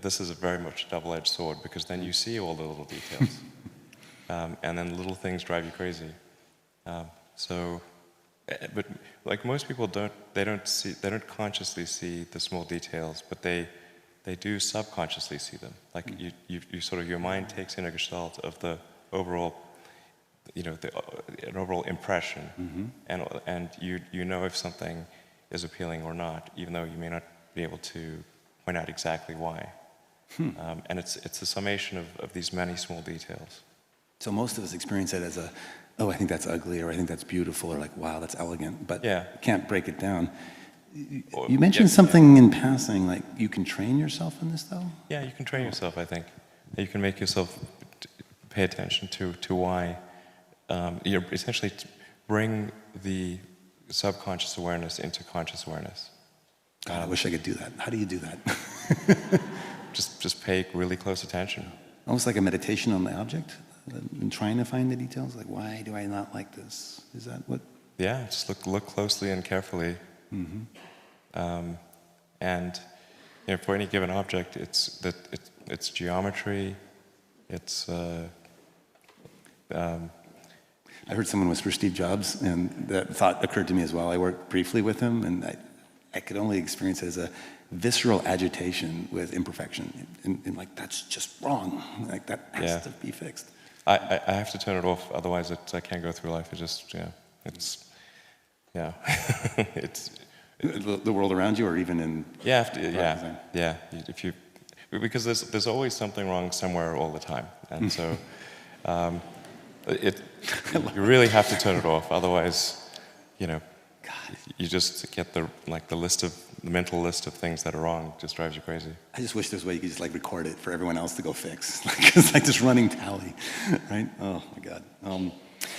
this is a very much a double-edged sword, because then you see all the little details, and then little things drive you crazy. But like most people they don't consciously see the small details, but they do subconsciously see them. Like you sort of, your mind takes in a gestalt of the overall, an overall impression, and you know if something is appealing or not, even though you may not be able to point out exactly why. And it's a summation of these many small details. So most of us experience it as oh, I think that's ugly, or I think that's beautiful, or like, wow, that's elegant, but you can't break it down. You mentioned something in passing, like you can train yourself in this, though? Yeah, you can train yourself, I think. You can make yourself pay attention to why. You're essentially bring the subconscious awareness into conscious awareness. God, I wish I could do that. How do you do that? just pay really close attention. Almost like a meditation on the object, and trying to find the details. Like, why do I not like this? Is that what? Yeah, just look closely and carefully. And for any given object, it's geometry. It's. I heard someone whisper Steve Jobs, and that thought occurred to me as well. I worked briefly with him, and I could only experience it as a visceral agitation with imperfection, and like, that's just wrong. Like, that has to be fixed. I have to turn it off, otherwise I can't go through life. It just, it's the world around you, or even in if you, because there's always something wrong somewhere all the time, and so you really have to turn it off, otherwise, you just get the mental list of things that are wrong. Just drives you crazy. I just wish there was a way you could just like record it for everyone else to go fix. It's like this running tally, right? Oh my God.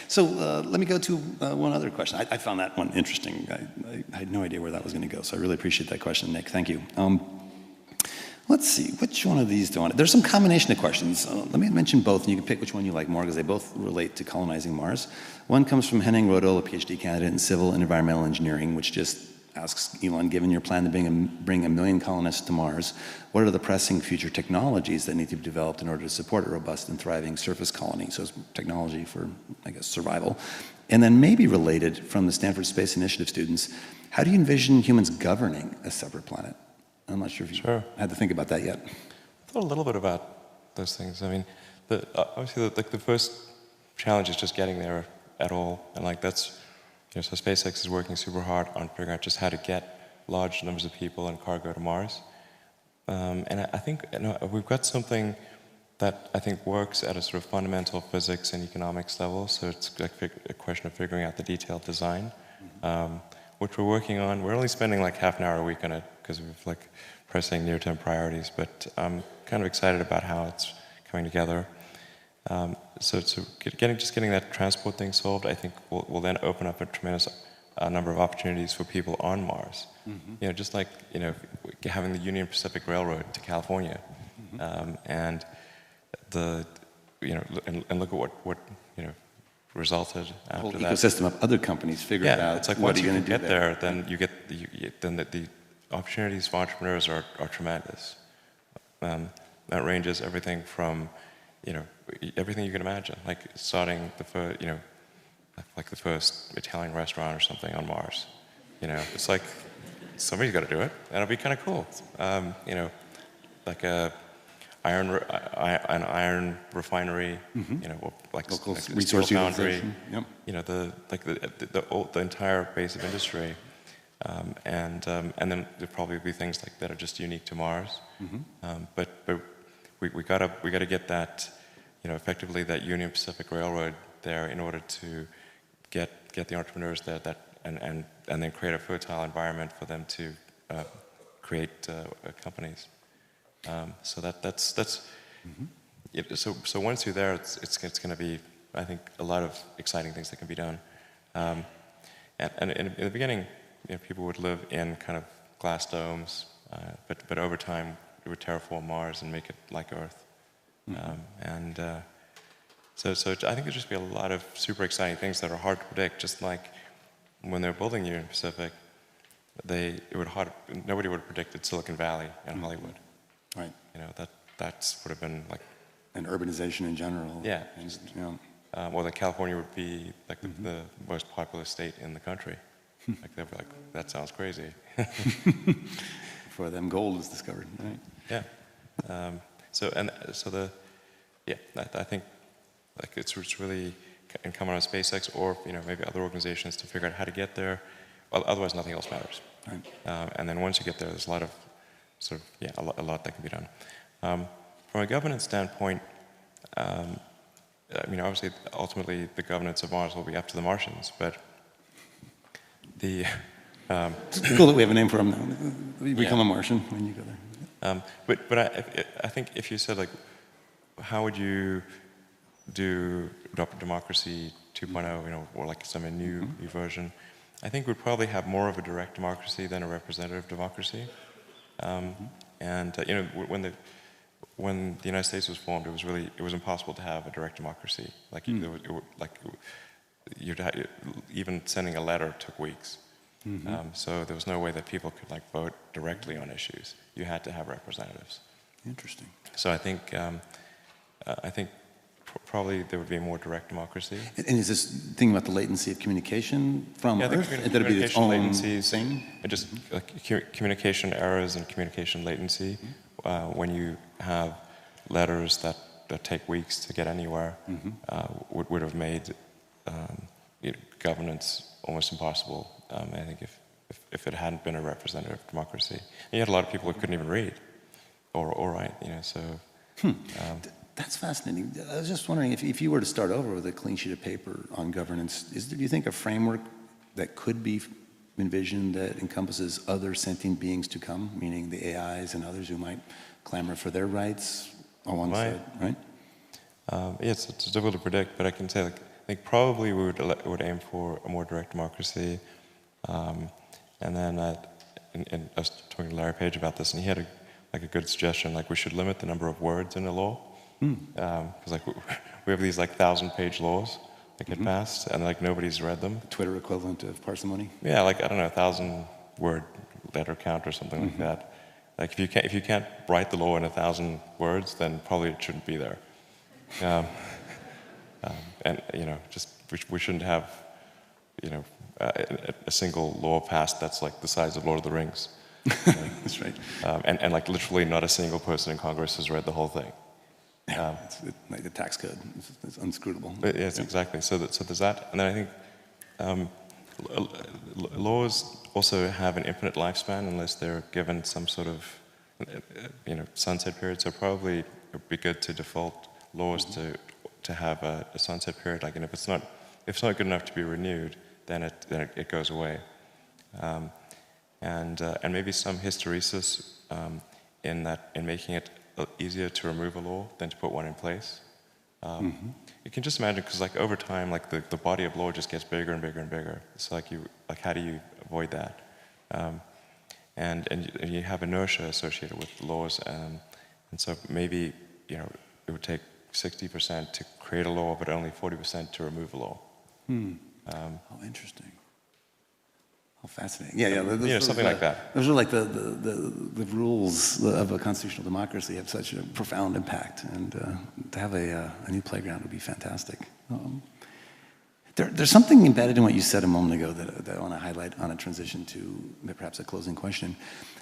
So let me go to one other question. I found that one interesting. I had no idea where that was going to go, so I really appreciate that question, Nick. Thank you. Let's see, which one of these do I want? There's some combination of questions. Let me mention both, and you can pick which one you like more, because they both relate to colonizing Mars. One comes from Henning Rodel, a PhD candidate in civil and environmental engineering, which just asks, Elon, given your plan to bring 1 million colonists to Mars, what are the pressing future technologies that need to be developed in order to support a robust and thriving surface colony? So it's technology for, I guess, survival. And then maybe related from the Stanford Space Initiative students, how do you envision humans governing a separate planet? I'm not sure if you had to think about that yet. I thought a little bit about those things. I mean, obviously, the first challenge is just getting there at all, and like that's, so SpaceX is working super hard on figuring out just how to get large numbers of people and cargo to Mars. And I think we've got something that I think works at a sort of fundamental physics and economics level. So it's like a question of figuring out the detailed design, which we're working on. We're only spending like half an hour a week on it because we've like pressing near-term priorities. But I'm kind of excited about how it's coming together. Getting that transport thing solved, I think will then open up a tremendous number of opportunities for people on Mars. Just like having the Union Pacific Railroad to California, and and look at what resulted A whole after that. ecosystem of other companies figured out It's like what once are you you going can to do get there, then then the opportunities for entrepreneurs are tremendous. That ranges everything from everything you can imagine, like starting the first like the first Italian restaurant or something on Mars. It's like somebody's got to do it, and it'll be kind of cool. Like an iron refinery, or like Local like a resource steel foundry. utilization. Yep. The entire base of industry, and then there'll probably be things like that are just unique to Mars. But we gotta get that, effectively that Union Pacific Railroad there in order to get the entrepreneurs there and then create a fertile environment for them to create companies. So so once you're there, it's going to be, I think, a lot of exciting things that can be done. And in the beginning, people would live in kind of glass domes, but over time, we would terraform Mars and make it like Earth. So I think there'd just be a lot of super exciting things that are hard to predict. Just like when they're building Union Pacific, nobody would have predicted Silicon Valley and Hollywood. Right. That would have been like, And urbanization in general. Yeah. And, or that California would be like the most populous state in the country. Like they'd be like, that sounds crazy. Before them gold was discovered, right? Yeah. I think like it's really incumbent on SpaceX or maybe other organizations to figure out how to get there. Well, otherwise, nothing else matters. Right. And then once you get there, there's a lot of a lot that can be done. From a governance standpoint, obviously, ultimately, the governance of Mars will be up to the Martians, but it's cool that we have a name for them now. You become a Martian when you go there. But I think if you said, like, how would you do democracy 2.0, or like some new version, I think we'd probably have more of a direct democracy than a representative democracy. When the United States was formed, it was impossible to have a direct democracy. Like even sending a letter took weeks. So there was no way that people could vote directly on issues. You had to have representatives. Interesting. So I think probably there would be more direct democracy. And is this thing about the latency of communication from Earth? That'd be its own latencies, thing? and just communication errors and communication latency. When you have letters that take weeks to get anywhere, would have made governance almost impossible. I think if it hadn't been a representative democracy, and you had a lot of people who couldn't even read or write. That's fascinating. I was just wondering if you were to start over with a clean sheet of paper on governance, do you think a framework that could be envisioned that encompasses other sentient beings to come, meaning the AIs and others who might clamor for their rights on one side, right? It's difficult to predict, but I can say, I think probably we would aim for a more direct democracy. And then and I was talking to Larry Page about this, and he had a good suggestion, we should limit the number of words in a law. Because we have these 1,000-page laws that get passed, and nobody's read them. The Twitter equivalent of parsimony. Yeah, I don't know, 1,000-word letter count or something like that. If you can't write the law in 1,000 words, then probably it shouldn't be there. And we shouldn't have a single law passed that's the size of Lord of the Rings. That's right. And literally not a single person in Congress has read the whole thing. It's like the tax code. It's unscrutable. Yes, exactly. So there's that. And then I think laws also have an infinite lifespan unless they're given some sort of sunset period. So probably it would be good to default laws to have a sunset period. And if it's not good enough to be renewed, then it goes away. And maybe some hysteresis in making it easier to remove a law than to put one in place. You can just imagine, because like over time, like the body of law just gets bigger and bigger and bigger. So like how do you avoid that? And you have inertia associated with laws, and so maybe it would take 60% to create a law, but only 40% to remove a law. Oh, interesting. Oh, fascinating. Yeah. Something like that. Those are like the rules of a constitutional democracy have such a profound impact, and to have a new playground would be fantastic. There's something embedded in what you said a moment ago that I want to highlight on a transition to perhaps a closing question.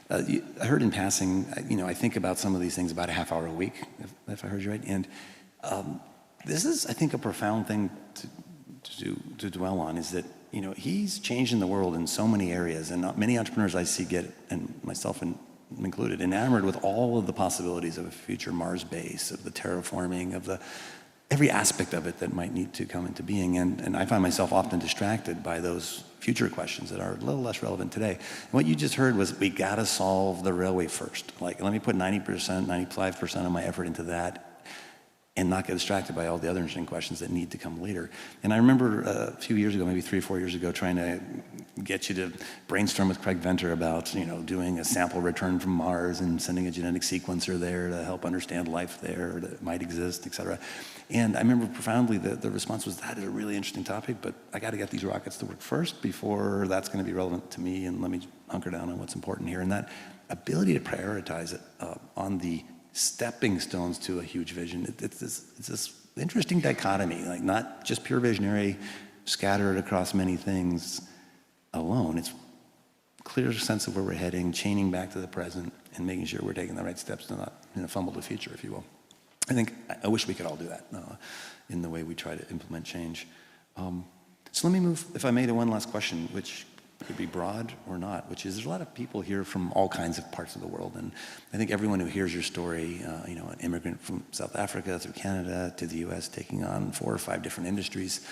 I heard in passing, I think about some of these things about a half hour a week, if I heard you right, and this is, I think, a profound thing to dwell on, is that he's changing the world in so many areas, and many entrepreneurs I see get, and myself included, enamored with all of the possibilities of a future Mars base, of the terraforming, of every aspect of it that might need to come into being. And I find myself often distracted by those future questions that are a little less relevant today. And what you just heard was, we gotta solve the railway first. Like, let me put 90%, 95% of my effort into that, and not get distracted by all the other interesting questions that need to come later. And I remember a few years ago, maybe 3 or 4 years ago, trying to get you to brainstorm with Craig Venter about, doing a sample return from Mars and sending a genetic sequencer there to help understand life there that might exist, et cetera. And I remember profoundly the response was, that is a really interesting topic, but I got to get these rockets to work first before that's going to be relevant to me, and let me hunker down on what's important here. And that ability to prioritize it on the stepping stones to a huge vision. It's this interesting dichotomy, like not just pure visionary, scattered across many things alone. It's clear sense of where we're heading, chaining back to the present, and making sure we're taking the right steps to not fumble the future, if you will. I wish we could all do that in the way we try to implement change. So let me move, if I may, to one last question, which could be broad or not, which is, there's a lot of people here from all kinds of parts of the world, and I think everyone who hears your story, an immigrant from South Africa through Canada to the US, taking on 4 or 5 different industries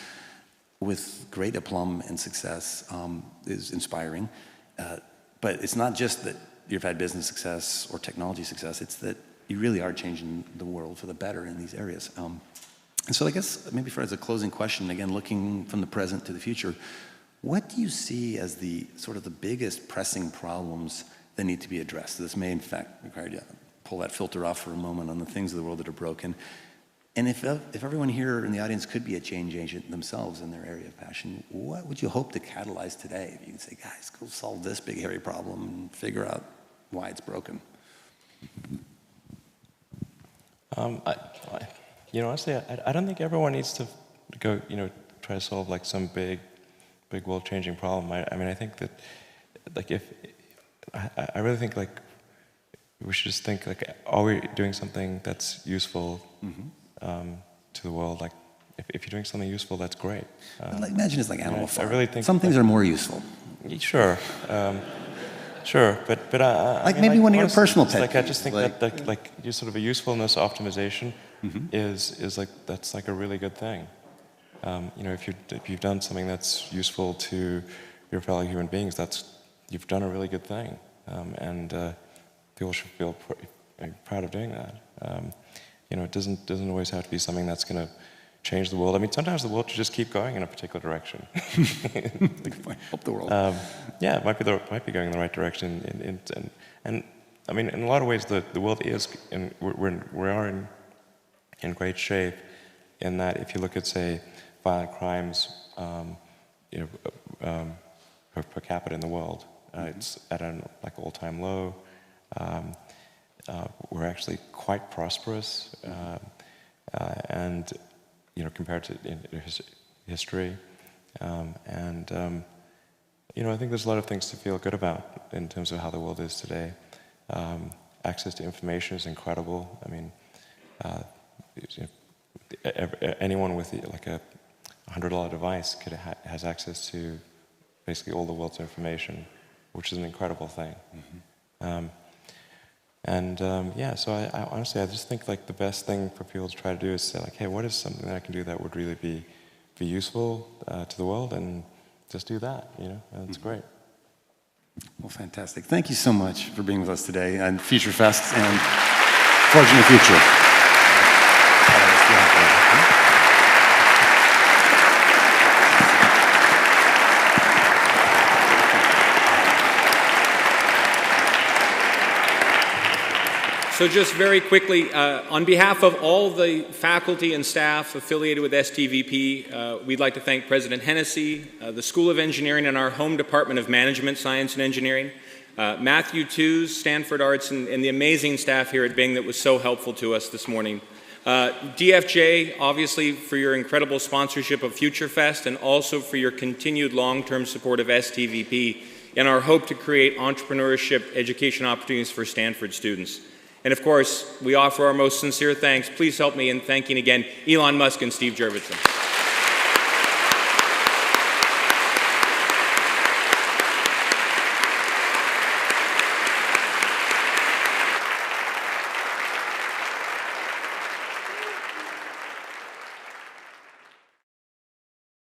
with great aplomb and success, is inspiring. But it's not just that you've had business success or technology success, it's that you really are changing the world for the better in these areas. And so I guess maybe as a closing question, again, looking from the present to the future, what do you see as the biggest pressing problems that need to be addressed? This may, in fact, require you to pull that filter off for a moment on the things of the world that are broken. And if everyone here in the audience could be a change agent themselves in their area of passion, what would you hope to catalyze today? If you could say, guys, go solve this big, hairy problem and figure out why it's broken. Honestly, I don't think everyone needs to go, try to solve like some big world-changing problem. I think that, like, I really think like we should just think like, are we doing something that's useful to the world? Like, if you're doing something useful, that's great. Imagine it's like Animal Farm. I really think some things are more useful. Sure. Sure, but maybe one of your personal pet peeves. I just think that like sort of a usefulness optimization is like, that's like a really good thing. If you've done something that's useful to your fellow human beings, you've done a really good thing, and people should feel proud of doing that. It doesn't always have to be something that's going to change the world. I mean, sometimes the world should just keep going in a particular direction. Help the world. It might be going in the right direction, and I mean, in a lot of ways, the world is, and we are in great shape. In that, if you look at, say, violent crimes, per capita in the world, it's at an all-time low. We're actually quite prosperous, and compared to history, I think there's a lot of things to feel good about in terms of how the world is today. Access to information is incredible. I mean, anyone with like a $100 device has access to basically all the world's information, which is an incredible thing. So I honestly, I just think like the best thing for people to try to do is say like, hey, what is something that I can do that would really be useful to the world, and just do that, and it's great. Well, fantastic. Thank you so much for being with us today on Future Fest and Forging the Future. So just very quickly, on behalf of all the faculty and staff affiliated with STVP, we'd like to thank President Hennessy, the School of Engineering, and our home Department of Management, Science, and Engineering, Matthew Tews, Stanford Arts, and the amazing staff here at Bing that was so helpful to us this morning. DFJ, obviously, for your incredible sponsorship of FutureFest and also for your continued long-term support of STVP and our hope to create entrepreneurship education opportunities for Stanford students. And of course, we offer our most sincere thanks. Please help me in thanking again Elon Musk and Steve Jurvetson.